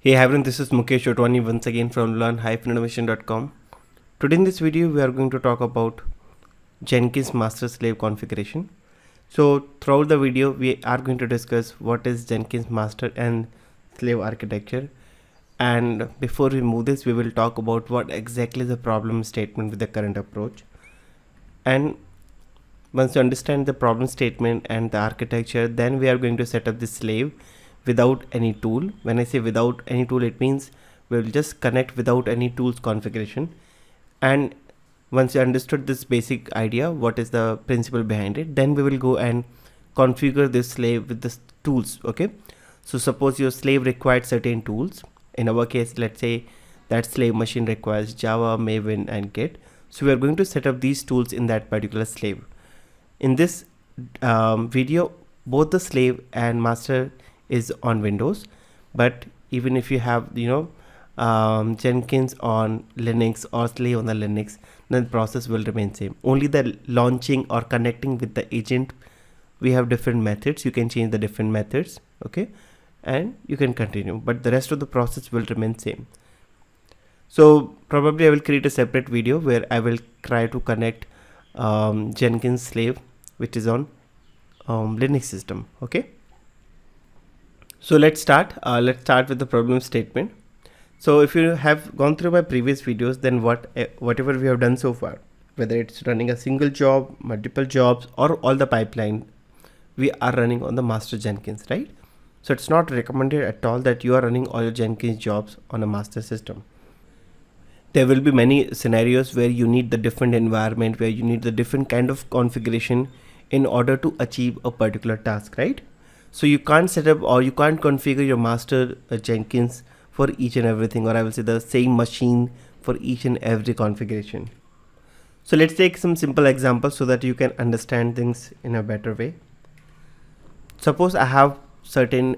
Hey everyone, this is Mukesh Otwani once again from learn-innovation.com. Today in this video we are going to talk about Jenkins master slave configuration. So throughout the video we are going to discuss what is Jenkins master and slave architecture, and before we move this we will talk about what exactly is the problem statement with the current approach. And once you understand the problem statement and the architecture, then we are going to set up the slave without any tool. When I say without any tool, it means we'll just connect without any tools configuration. And once you understood this basic idea, what is the principle behind it, then we will go and configure this slave with the tools. Okay, so suppose your slave required certain tools. In our case, let's say that slave machine requires Java, Maven and Git. So we are going to set up these tools in that particular slave. In this video, both the slave and master is on Windows, but even if you have Jenkins on Linux or slave on the Linux, then the process will remain same. Only the launching or connecting with the agent, we have different methods. You can change the different methods, okay, and you can continue, but the rest of the process will remain same. So probably I will create a separate video where I will try to connect Jenkins slave which is on Linux system. Okay, so let's start with the problem statement. So if you have gone through my previous videos, then whatever we have done so far, whether it's running a single job, multiple jobs, or all the pipeline, we are running on the master Jenkins, right? So it's not recommended at all that you are running all your Jenkins jobs on a master system. There will be many scenarios where you need the different environment, where you need the different kind of configuration in order to achieve a particular task, right? So you can't set up or you can't configure your master Jenkins for each and everything, or I will say the same machine for each and every configuration. So let's take some simple examples so that you can understand things in a better way. Suppose I have certain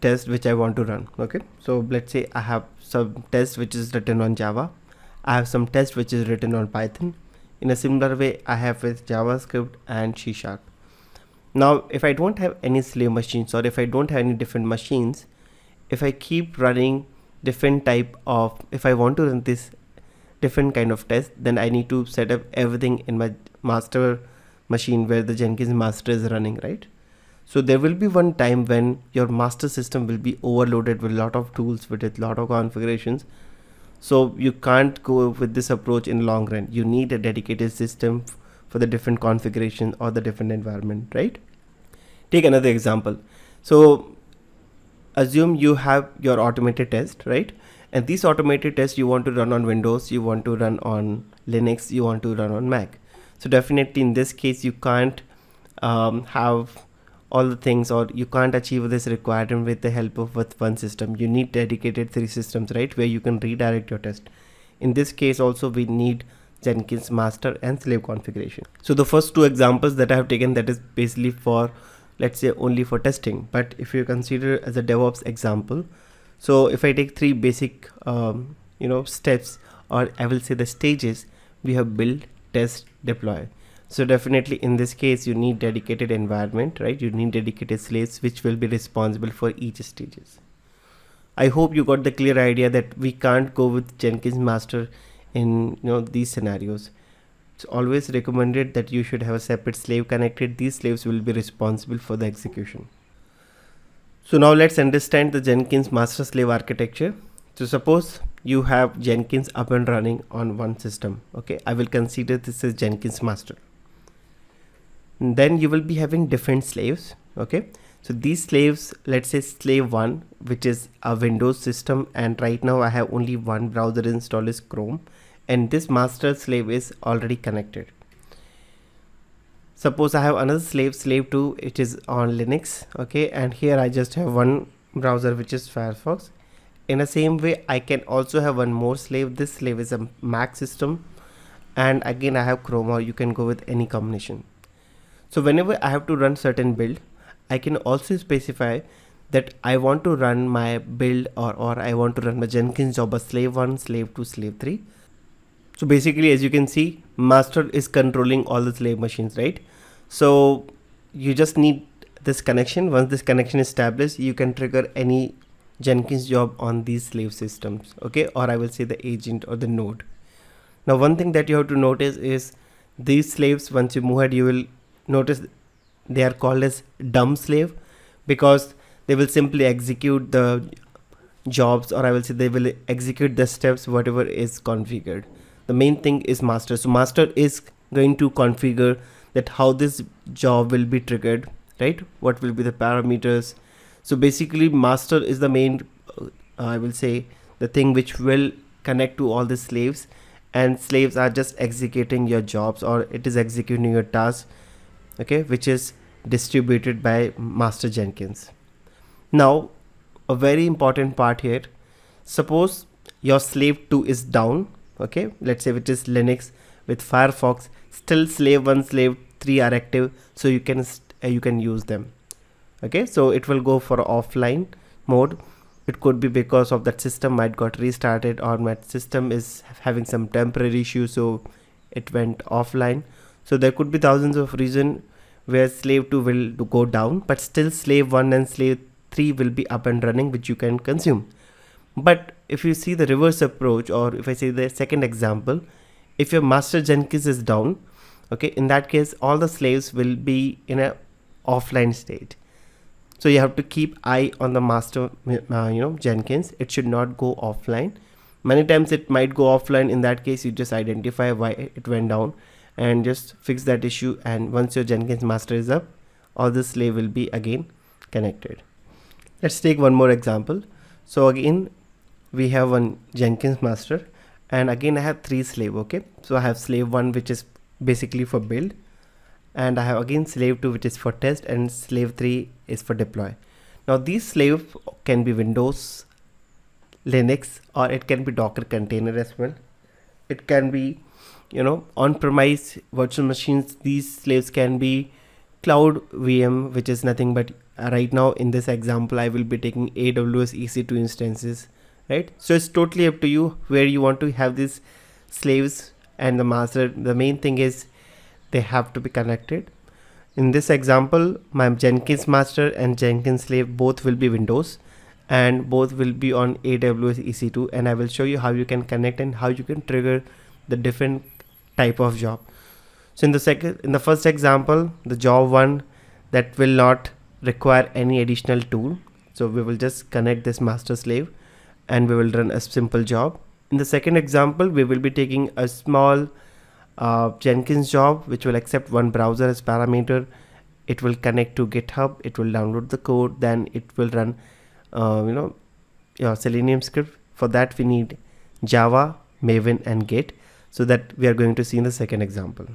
test which I want to run. Okay, so let's say I have some test which is written on Java. I have some test which is written on Python. In a similar way, I have with JavaScript and C#. Now, if I don't have any slave machines, or if I don't have any different machines, if I keep running different type of, if I want to run this different kind of test, then I need to set up everything in my master machine where the Jenkins master is running, right? So there will be one time when your master system will be overloaded with a lot of tools, with a lot of configurations. So you can't go with this approach in long run. You need a dedicated system for the different configuration or the different environment, right? Take another example. So assume you have your automated test, right? And these automated tests you want to run on Windows, you want to run on Linux, you want to run on Mac. So definitely in this case you can't have all the things, or you can't achieve this requirement with the help of one system. You need dedicated 3 systems, right, where you can redirect your test. In this case also we need Jenkins master and slave configuration. So the first 2 examples that I have taken, that is basically for, let's say, only for testing. But if you consider as a DevOps example, so if I take 3 basic steps, or I will say the stages, we have build, test, deploy. So definitely in this case you need dedicated environment, right? You need dedicated slaves which will be responsible for each stages. I hope you got the clear idea that we can't go with Jenkins master in these scenarios. It's always recommended that you should have a separate slave connected. These slaves will be responsible for the execution. So now let's understand the Jenkins master slave architecture. So suppose you have Jenkins up and running on one system. Okay, I will consider this as Jenkins master. And then you will be having different slaves. Okay, so these slaves, let's say slave 1, which is a Windows system, and right now I have only one browser installed, is Chrome, and this master slave is already connected. Suppose I have another slave 2, it is on Linux. Okay, and here I just have one browser which is Firefox. In the same way I can also have one more slave. This slave is a Mac system, and again I have Chrome, or you can go with any combination. So whenever I have to run certain build, I can also specify that I want to run my build or I want to run my Jenkins job as slave 1, slave 2, slave 3. So basically, as you can see, master is controlling all the slave machines, right? So you just need this connection. Once this connection is established, you can trigger any Jenkins job on these slave systems, okay, or I will say the agent or the node. Now one thing that you have to notice is these slaves, once you move ahead, you will notice they are called as dumb slave because they will simply execute the jobs, or I will say they will execute the steps whatever is configured. The main thing is master. So master is going to configure that how this job will be triggered, right? What will be the parameters. So basically master is the main I will say the thing which will connect to all the slaves, and slaves are just executing your jobs, or it is executing your task, okay, which is distributed by master Jenkins. Now a very important part here, suppose your slave 2 is down, okay, let's say it is Linux with Firefox, still slave 1 slave 3 are active, so you can use them, okay. So it will go for offline mode. It could be because of that system might got restarted, or my system is having some temporary issue, so it went offline. So there could be thousands of reasons where slave 2 will go down, but still slave 1 and slave 3 will be up and running, which you can consume. But if you see the reverse approach, or if I say the second example, if your master Jenkins is down, okay, in that case all the slaves will be in a offline state. So you have to keep eye on the master Jenkins. It should not go offline. Many times it might go offline. In that case you just identify why it went down and just fix that issue, and once your Jenkins master is up, all the slave will be again connected. Let's take one more example. So again we have one Jenkins master, and again I have 3 slave, okay. So I have slave 1 which is basically for build, and I have again slave 2 which is for test, and slave 3 is for deploy. Now these slaves can be Windows, Linux, or it can be Docker container as well. It can be on-premise virtual machines. These slaves can be cloud VM, which is nothing but right now in this example I will be taking AWS EC2 instances, right? So it's totally up to you where you want to have these slaves and the master. The main thing is they have to be connected. In this example, my Jenkins master and Jenkins slave both will be Windows, and both will be on AWS EC2, and I will show you how you can connect and how you can trigger the different type of job. So in the first example, the job 1 that will not require any additional tool, so we will just connect this master slave and we will run a simple job. In the second example, we will be taking a small Jenkins job which will accept one browser as parameter. It will connect to GitHub, it will download the code, then it will run your Selenium script. For that we need Java, Maven and Git, so that we are going to see in the second example.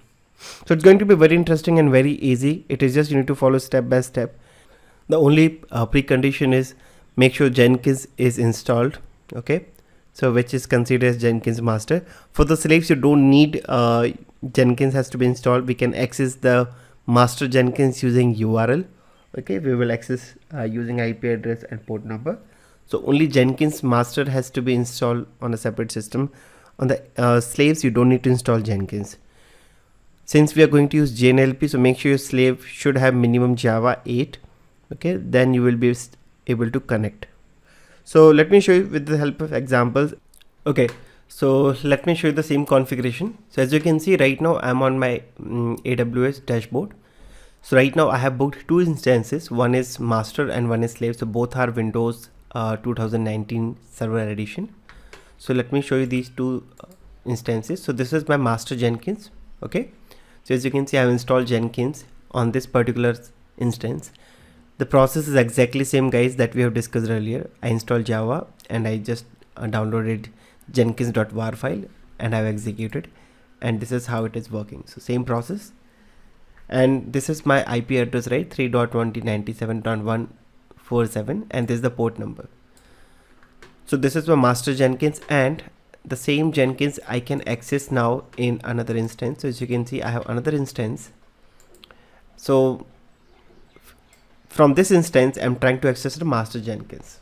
So it's going to be very interesting and very easy. It is just you need to follow step by step. The only precondition is make sure Jenkins is installed, okay, so which is considered as Jenkins master. For the slaves you don't need Jenkins has to be installed. We can access the master Jenkins using URL, okay. We will access using IP address and port number. So only Jenkins master has to be installed on a separate system. On the slaves you don't need to install Jenkins. Since we are going to use JNLP, so make sure your slave should have minimum Java 8, okay, then you will be able to connect. So let me show you with the help of examples. Okay, so let me show you the same configuration. So as you can see right now I'm on my AWS dashboard. So right now I have booked 2 instances, one is master and one is slave. So both are Windows 2019 server edition. So let me show you these 2 instances. So this is my master Jenkins, okay. So as you can see I have installed Jenkins on this particular instance. The process is exactly same guys that we have discussed earlier. I installed Java and I just downloaded jenkins.var file and I have executed, and this is how it is working. So same process, and this is my IP address, right, 3.197.147, and this is the port number. So this is my master Jenkins, and the same Jenkins I can access now in another instance. So as you can see I have another instance. So from this instance I'm trying to access the master Jenkins.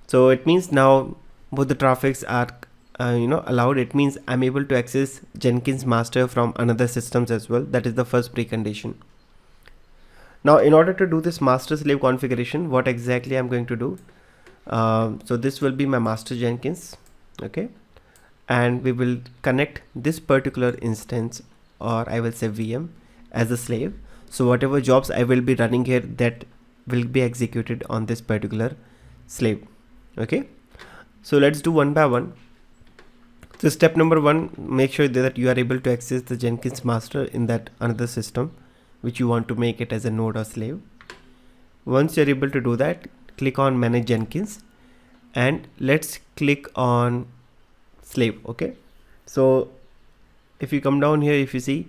So it means now both the traffics are allowed. It means I'm able to access Jenkins master from another systems as well. That is the first precondition. Now in order to do this master slave configuration, what exactly I'm going to do, So this will be my master Jenkins. Okay, and we will connect this particular instance, or I will say VM, as a slave. So whatever jobs I will be running here, that will be executed on this particular slave. Okay, so let's do one by one. So step number one, make sure that you are able to access the Jenkins master in that another system which you want to make it as a node or slave. Once you're able to do that, click on manage Jenkins and let's click on slave. Okay, so if you come down here, if you see,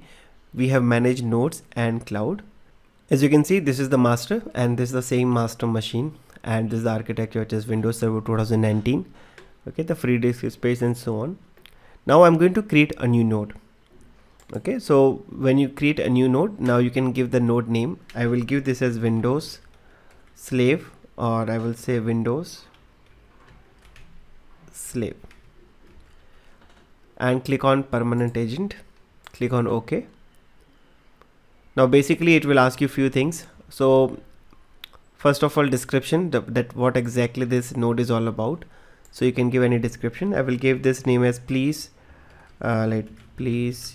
we have managed nodes and cloud. As you can see, this is the master and this is the same master machine, and this is the architecture, which is Windows Server 2019. Okay, the free disk space and so on. Now I'm going to create a new node. Okay, so when you create a new node, now you can give the node name. I will give this as Windows slave, or I will say Windows slave, and click on permanent agent, click on OK. Now basically it will ask you a few things. So first of all, description, that what exactly this node is all about. So you can give any description. I will give this name as please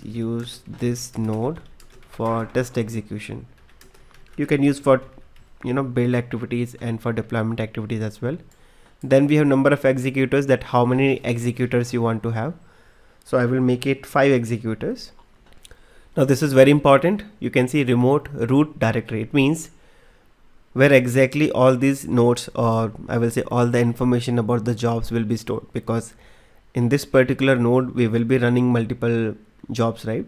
use this node for test execution. You can use for build activities and for deployment activities as well. Then we have number of executors, that how many executors you want to have. So I will make it 5 executors. Now this is very important. You can see remote root directory. It means where exactly all these nodes, or I will say all the information about the jobs, will be stored, because in this particular node we will be running multiple jobs, right?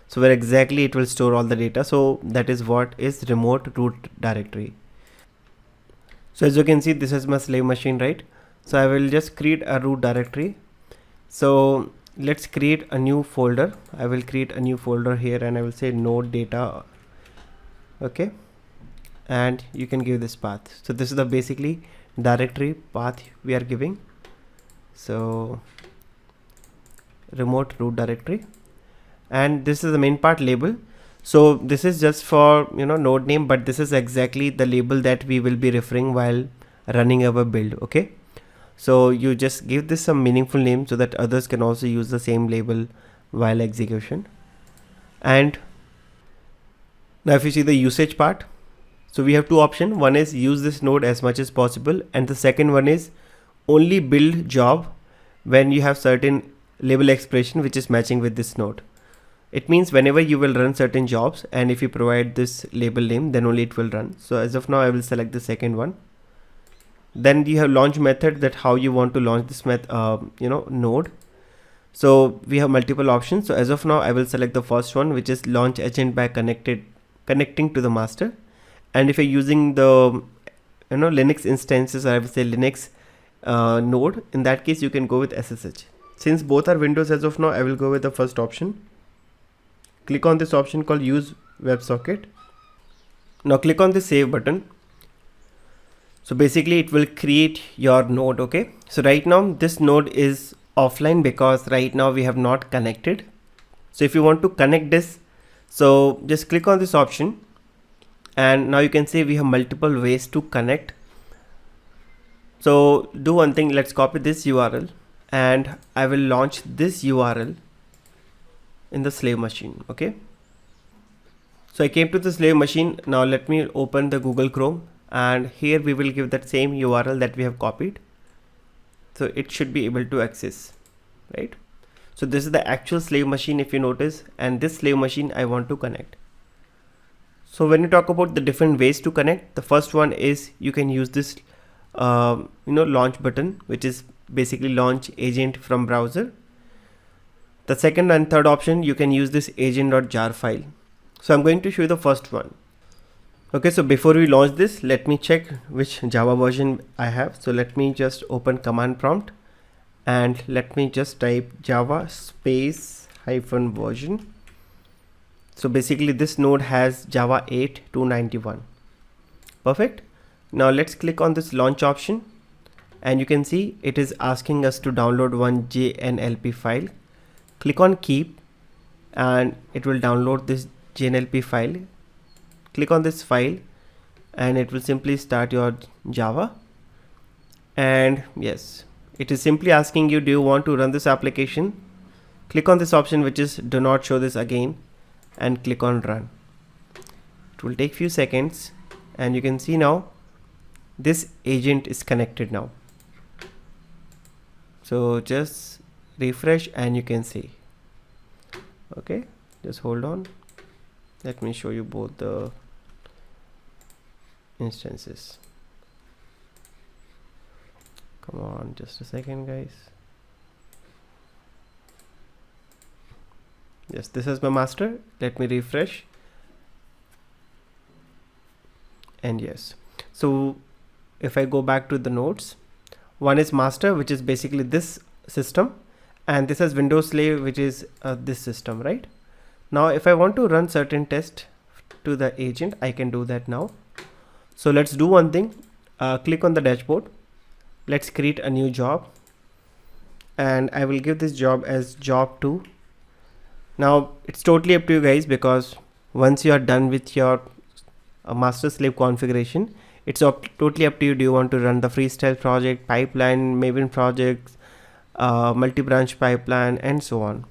So where exactly it will store all the data. So that is what is remote root directory. So as you can see, this is my slave machine, right? So I will just create a root directory. So let's create a new folder. I will create a new folder here and I will say node data. Okay, and you can give this path. So this is the basically directory path we are giving. So remote root directory, and this is the main part label. So this is just for node name, but this is exactly the label that we will be referring while running our build. Okay, so you just give this some meaningful name so that others can also use the same label while execution. And now if you see the usage part, so we have two options. One is use this node as much as possible, and the second one is only build job when you have certain label expression which is matching with this node. It means whenever you will run certain jobs, and if you provide this label name, then only it will run. So as of now I will select the second one. Then you have launch method, that how you want to launch this node. So we have multiple options. So as of now I will select the first one, which is launch agent by connecting to the master. And if you're using the Linux instances, or I would say Linux node, in that case you can go with SSH. Since both are Windows as of now, I will go with the first option. Click on this option called use WebSocket. Now click on the save button. So basically it will create your node. Okay, so right now this node is offline because right now we have not connected. So if you want to connect this, so just click on this option, and now you can see we have multiple ways to connect. So do one thing, let's copy this URL and I will launch this URL in the slave machine. Okay, so I came to the slave machine. Now let me open the Google Chrome, and here we will give that same URL that we have copied. So it should be able to access, right? So this is the actual slave machine, if you notice, and this slave machine I want to connect. So when you talk about the different ways to connect, the first one is you can use this launch button, which is basically launch agent from browser. The second and third option, you can use this agent.jar file. So I'm going to show you the first one. Okay, so before we launch this, let me check which Java version I have. So let me just open command prompt and let me just type Java space -version. So basically this node has Java 8 291. Perfect. Now let's click on this launch option, and you can see it is asking us to download one JNLP file. Click on keep and it will download this JNLP file. Click on this file and it will simply start your Java, And yes, it is simply asking you, do you want to run this application? Click on this option which is do not show this again and click on run. It will take few seconds and you can see now this agent is connected now. So just refresh and you can see. Okay, just hold on. Let me show you both the instances. Come on, just a second guys. Yes, this is my master. Let me refresh. And yes, so if I go back to the nodes, one is master, which is basically this system, and this is Windows slave, which is this system, right? Now if I want to run certain test to the agent, I can do that now. So let's do one thing. Click on the dashboard. Let's create a new job and I will give this job as job 2. Now it's totally up to you guys, because once you are done with your master slave configuration, it's totally up to you. Do you want to run the freestyle project, pipeline, Maven projects, multi-branch pipeline, and so on?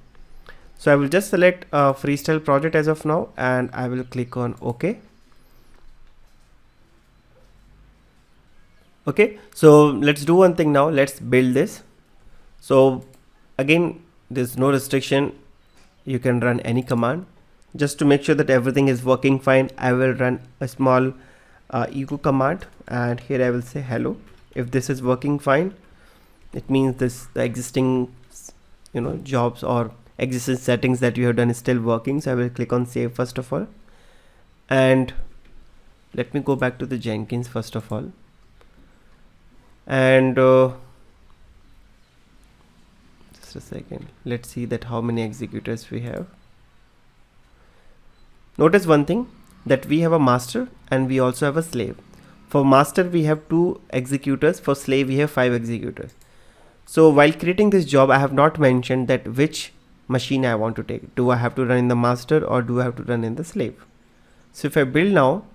So I will just select a freestyle project as of now and I will click on OK. Okay, so let's do one thing now. Let's build this. So again, there's no restriction. You can run any command. Just to make sure that everything is working fine, I will run a small echo command, and here I will say hello. If this is working fine, it means the existing jobs or existing settings that you have done is still working. So I will click on save first of all, and let me go back to the Jenkins first of all, and just a second, let's see that how many executors we have. Notice one thing, that we have a master and we also have a slave. For master we have 2 executors, for slave we have 5 executors. So while creating this job, I have not mentioned that which machine I want to take. Do I have to run in the master or do I have to run in the slave? So if I build now,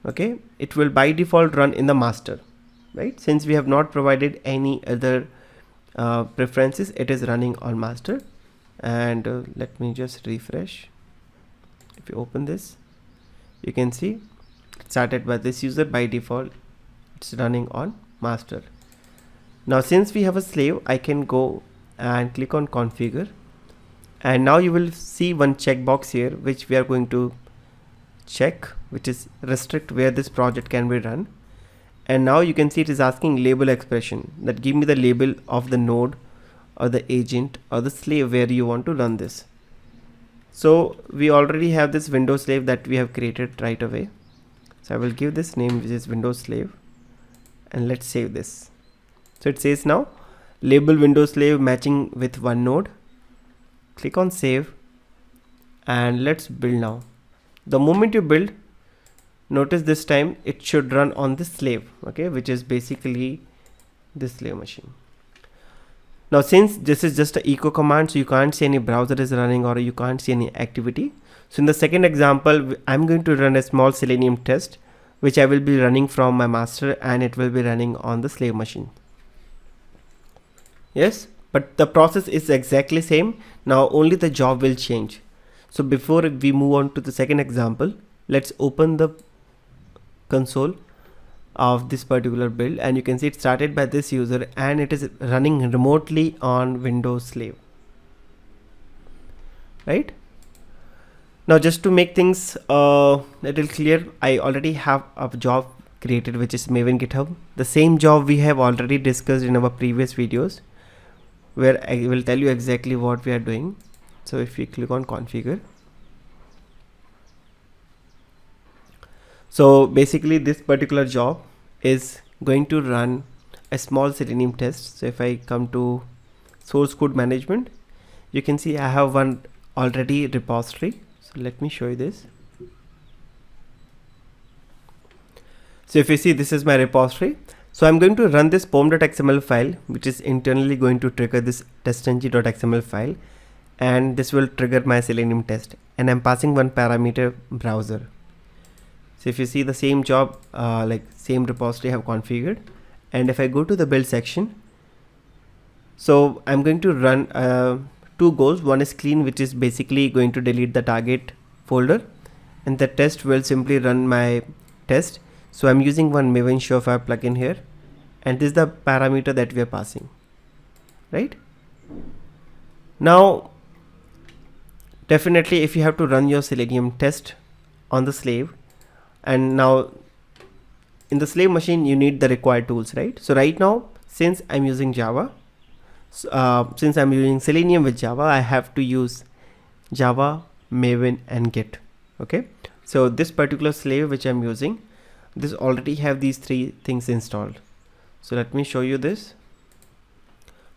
okay, it will by default run in the master, right? Since we have not provided any other preferences, it is running on master. And let me just refresh. If you open this, you can see it started by this user. By default it's running on master. Now since we have a slave, I can go and click on configure, and now you will see one checkbox here which we are going to check, which is restrict where this project can be run. And now you can see it is asking label expression, that give me the label of the node or the agent or the slave where you want to run this. So we already have this Windows slave that we have created right away. So I will give this name, which is Windows slave, and let's save this. So it says now label Windows slave matching with one node. Click on save and let's build now. The moment you build, notice this time it should run on this slave, okay, which is basically this slave machine. Now since this is just an echo command, so you can't see any browser is running or you can't see any activity. So in the second example, I'm going to run a small Selenium test which I will be running from my master, and it will be running on the slave machine. Yes, but the process is exactly same. Now only the job will change. So before we move on to the second example, let's open the console of this particular build, and you can see it started by this user and it is running remotely on Windows slave, right? Now just to make things little clear, I already have a job created which is Maven GitHub. The same job we have already discussed in our previous videos, where I will tell you exactly what we are doing. So if we click on configure, so basically this particular job is going to run a small Selenium test. So if I come to source code management, you can see I have one already repository. So let me show you this. So if you see, this is my repository. So I'm going to run this pom.xml file, which is internally going to trigger this testng.xml file, and this will trigger my Selenium test, and I'm passing one parameter browser. So if you see the same job, like same repository I have configured, And if I go to the build section, so I'm going to run two goals. One is clean, which is basically going to delete the target folder, and the test will simply run my test. So I'm using one Maven Surefire plugin here, and this is the parameter that we are passing, right? Now, definitely if you have to run your Selenium test on the slave, and now in the slave machine you need the required tools, right? So right now, since I'm using Java, since I'm using Selenium with Java, I have to use Java, Maven and Git. Okay, so this particular slave which I'm using, this already have these three things installed. So let me show you this.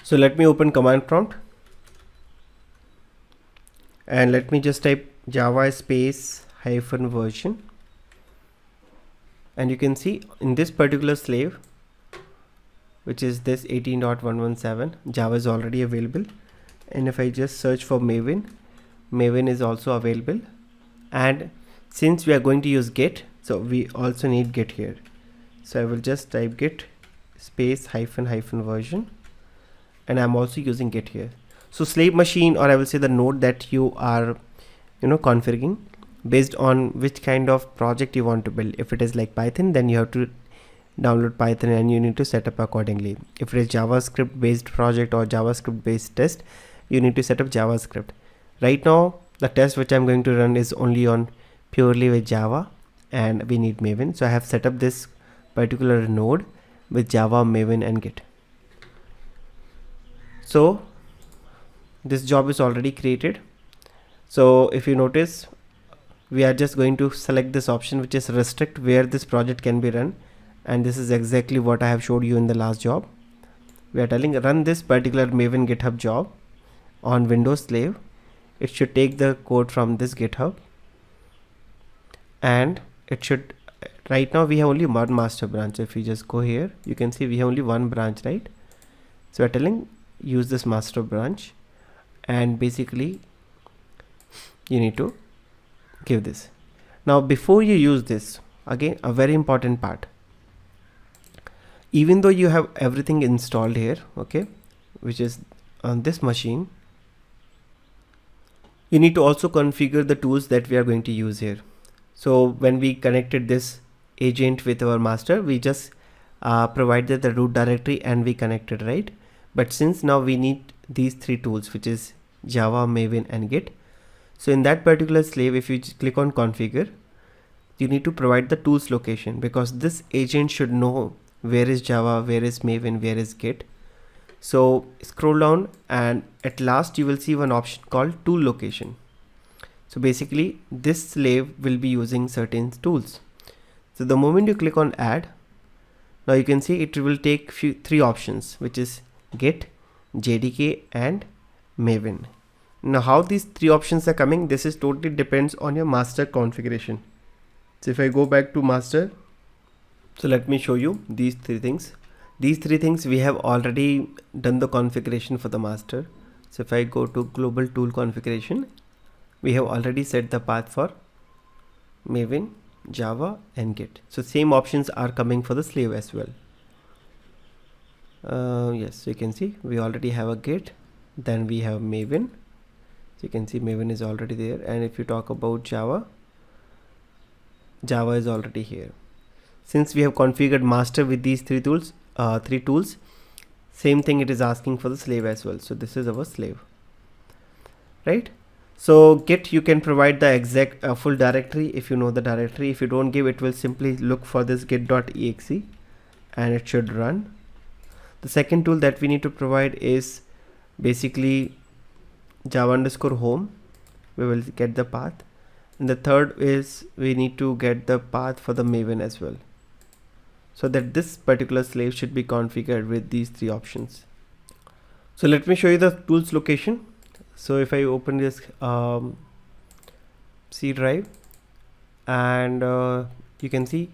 So let me open command prompt and let me just type Java space hyphen version, and you can see in this particular slave, which is this 18.117, Java is already available. And if I just search for Maven, Maven is also available. And since we are going to use Git, so we also need Git here. So I will just type Git space hyphen version, and I'm also using Git here. So slave machine, or I will say the node that you are configuring based on which kind of project you want to build. If it is like Python, then you have to download Python and you need to set up accordingly. If it is JavaScript based project or JavaScript based test, you need to set up JavaScript. Right now the test which I'm going to run is only on purely with Java, and we need Maven. So I have set up this particular node with Java, Maven and Git. So this job is already created. So if you notice, we are just going to select this option which is restrict where this project can be run, and this is exactly what I have showed you in the last job. We are telling run this particular Maven GitHub job on Windows slave. It should take the code from this GitHub, and it should, right now we have only one master branch. If you just go here, you can see we have only one branch, right? So we're telling use this master branch, and basically you need to give this. Now before you use this, again a very important part, even though you have everything installed here, okay, which is on this machine, you need to also configure the tools that we are going to use here. So when we connected this agent with our master, we just provided the root directory and we connected, right? But since now we need these three tools, which is Java, Maven and Git. So in that particular slave, if you click on configure, you need to provide the tools location, because this agent should know where is Java, where is Maven, where is Git. So scroll down and at last you will see one option called tool location. So basically this slave will be using certain tools. So the moment you click on add, now you can see it will take three options, which is Git, JDK and Maven. Now how these three options are coming, this is totally depends on your master configuration. So if I go back to master, so let me show you these three things. These three things we have already done the configuration for the master. So if I go to global tool configuration, we have already set the path for Maven, Java and Git. So same options are coming for the slave as well. Yes, so you can see we already have a Git, then we have Maven. So you can see Maven is already there, and if you talk about Java, Java is already here. Since we have configured master with these three tools, same thing it is asking for the slave as well. So this is our slave, right? So Git, you can provide the exact full directory if you know the directory. If you don't give, it will simply look for this git.exe and it should run. The second tool that we need to provide is basically java_home. We will get the path, and the third is we need to get the path for the Maven as well, so that this particular slave should be configured with these three options. So let me show you the tools location. So if I open this C drive, and you can see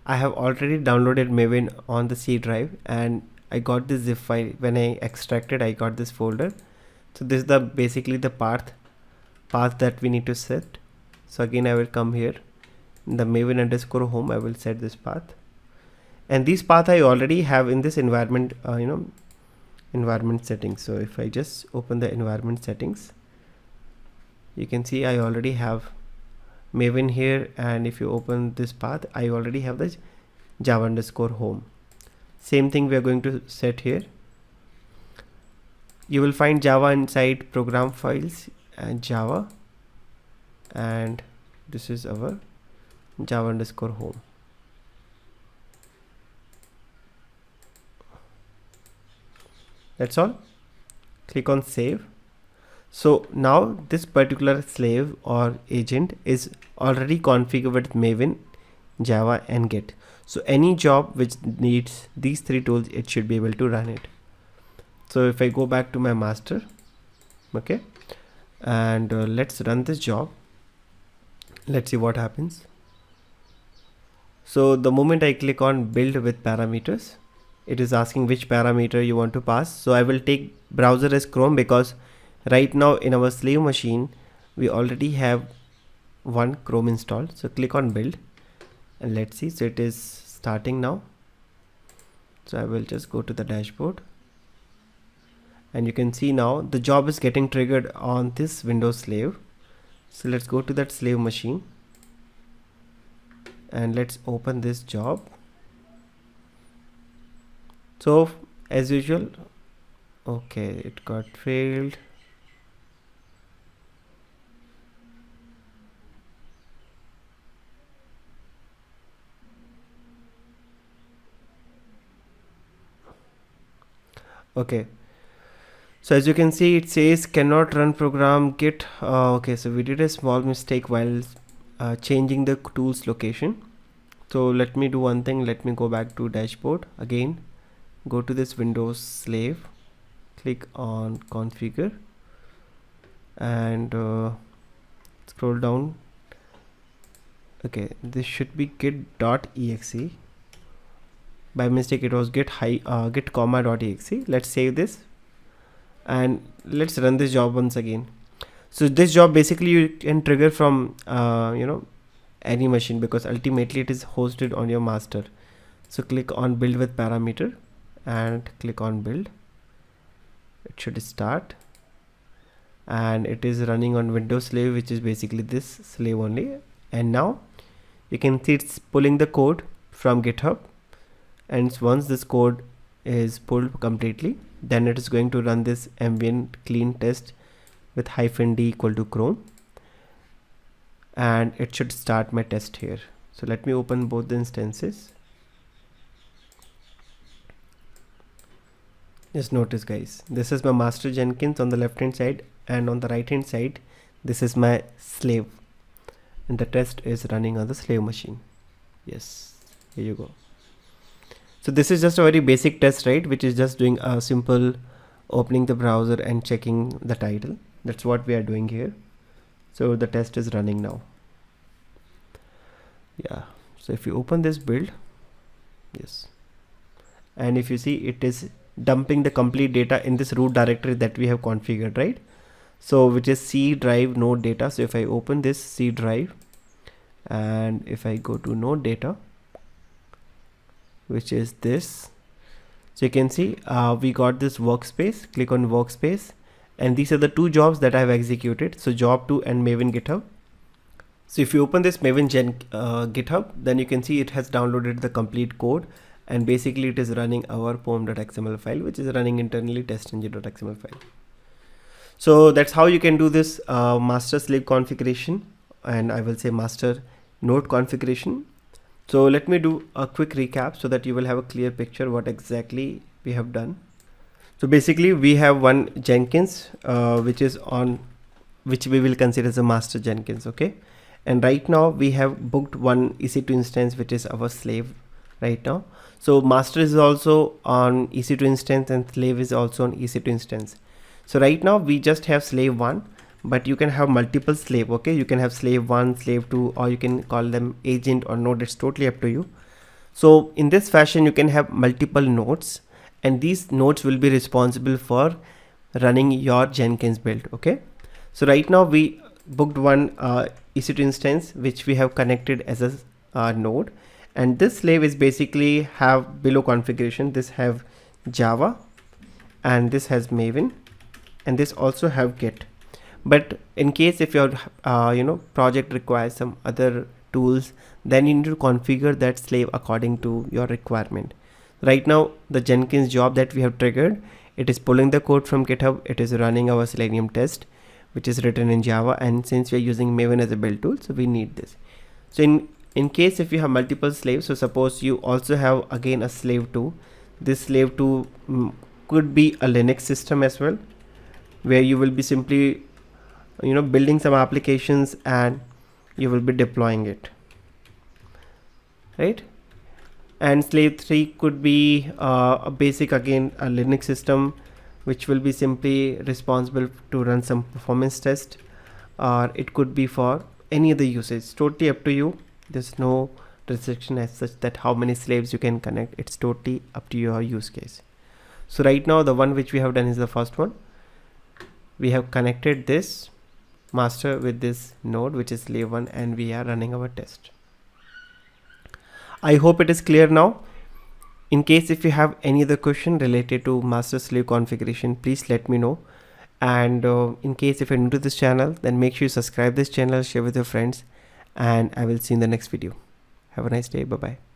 I have already downloaded Maven on the C drive, and I got this zip file. When I extracted, I got this folder. So this is the basically the path that we need to set. So again I will come here in the Maven_home, I will set this path. and this path I already have in this environment, environment settings. So if I just open the environment settings, you can see I already have Maven here, and if you open this path, I already have the Java_home. Same thing we are going to set here. You will find Java inside program files and Java, and this is our Java_home. That's all. Click on save. So now this particular slave or agent is already configured with Maven, Java and Git. So any job which needs these three tools, it should be able to run it. So if I go back to my master, okay, and let's run this job. Let's see what happens. So the moment I click on build with parameters, it is asking which parameter you want to pass. So I will take browser as Chrome, because right now in our slave machine we already have one Chrome installed. So click on build and let's see. So it is starting now. So I will just go to the dashboard, and you can see now the job is getting triggered on this Windows slave. So let's go to that slave machine and let's open this job. So as usual, okay, it got failed. Okay, so as you can see, it says cannot run program git. Okay, so we did a small mistake while changing the tools location. So let me do one thing. Let me go back to dashboard again, go to this Windows slave, click on configure, and scroll down. Okay, this should be git.exe. By mistake it was git comma.exe. Let's save this and let's run this job once again. So this job basically you can trigger from any machine, because ultimately it is hosted on your master. So click on build with parameter and click on build. It should start, and it is running on Windows slave, which is basically this slave only. And now you can see it's pulling the code from GitHub, and once this code is pulled completely, then it is going to run this ambient clean test with -d equal to Chrome, and it should start my test here. So let me open both the instances. Just notice guys, this is my master Jenkins on the left hand side, and on the right hand side this is my slave, and the test is running on the slave machine. Yes, here you go. So this is just a very basic test, right, which is just doing a simple opening the browser and checking the title. That's what we are doing here. So the test is running now. Yeah, so if you open this build, yes, and if you see, it is dumping the complete data in this root directory that we have configured, right? So which is C drive node data. So if I open this C drive and if I go to node data, which is this, so you can see we got this workspace. Click on workspace, and these are the two jobs that I have executed. So job 2 and Maven GitHub. So if you open this Maven GitHub, then you can see it has downloaded the complete code, and basically it is running our pom.xml file, which is running internally testng.xml file. So that's how you can do this master slave configuration, and I will say master node configuration. So let me do a quick recap so that you will have a clear picture what exactly we have done. So basically we have one Jenkins which we will consider as a master Jenkins, okay? And right now we have booked one EC2 instance, which is our slave right now. So master is also on EC2 instance and slave is also on EC2 instance. So right now we just have slave 1, but you can have multiple slave, okay? You can have slave 1, slave 2, or you can call them agent or node. It's totally up to you. So in this fashion you can have multiple nodes, and these nodes will be responsible for running your Jenkins build, okay? So right now we booked one EC2 instance which we have connected as a node, And this slave is basically have below configuration. This have Java, and this has Maven, and this also have Git. But in case if your project requires some other tools, then you need to configure that slave according to your requirement. Right now the Jenkins job that we have triggered, it is pulling the code from GitHub, it is running our Selenium test which is written in Java, and since we are using Maven as a build tool, so we need this. So in case if you have multiple slaves, so suppose you also have again a slave 2, this slave 2 could be a Linux system as well, where you will be simply building some applications and you will be deploying it, right? And slave 3 could be a basic, again a Linux system, which will be simply responsible to run some performance test, or it could be for any other usage. Totally up to you. There's no restriction as such that how many slaves you can connect. It's totally up to your use case. So right now the one which we have done is the first one. We have connected this master with this node which is slave 1, and we are running our test. I hope it is clear now. In case if you have any other question related to master slave configuration, please let me know. And in case if you're new to this channel, then make sure you subscribe this channel, share with your friends, and I will see you in the next video. Have a nice day. Bye bye.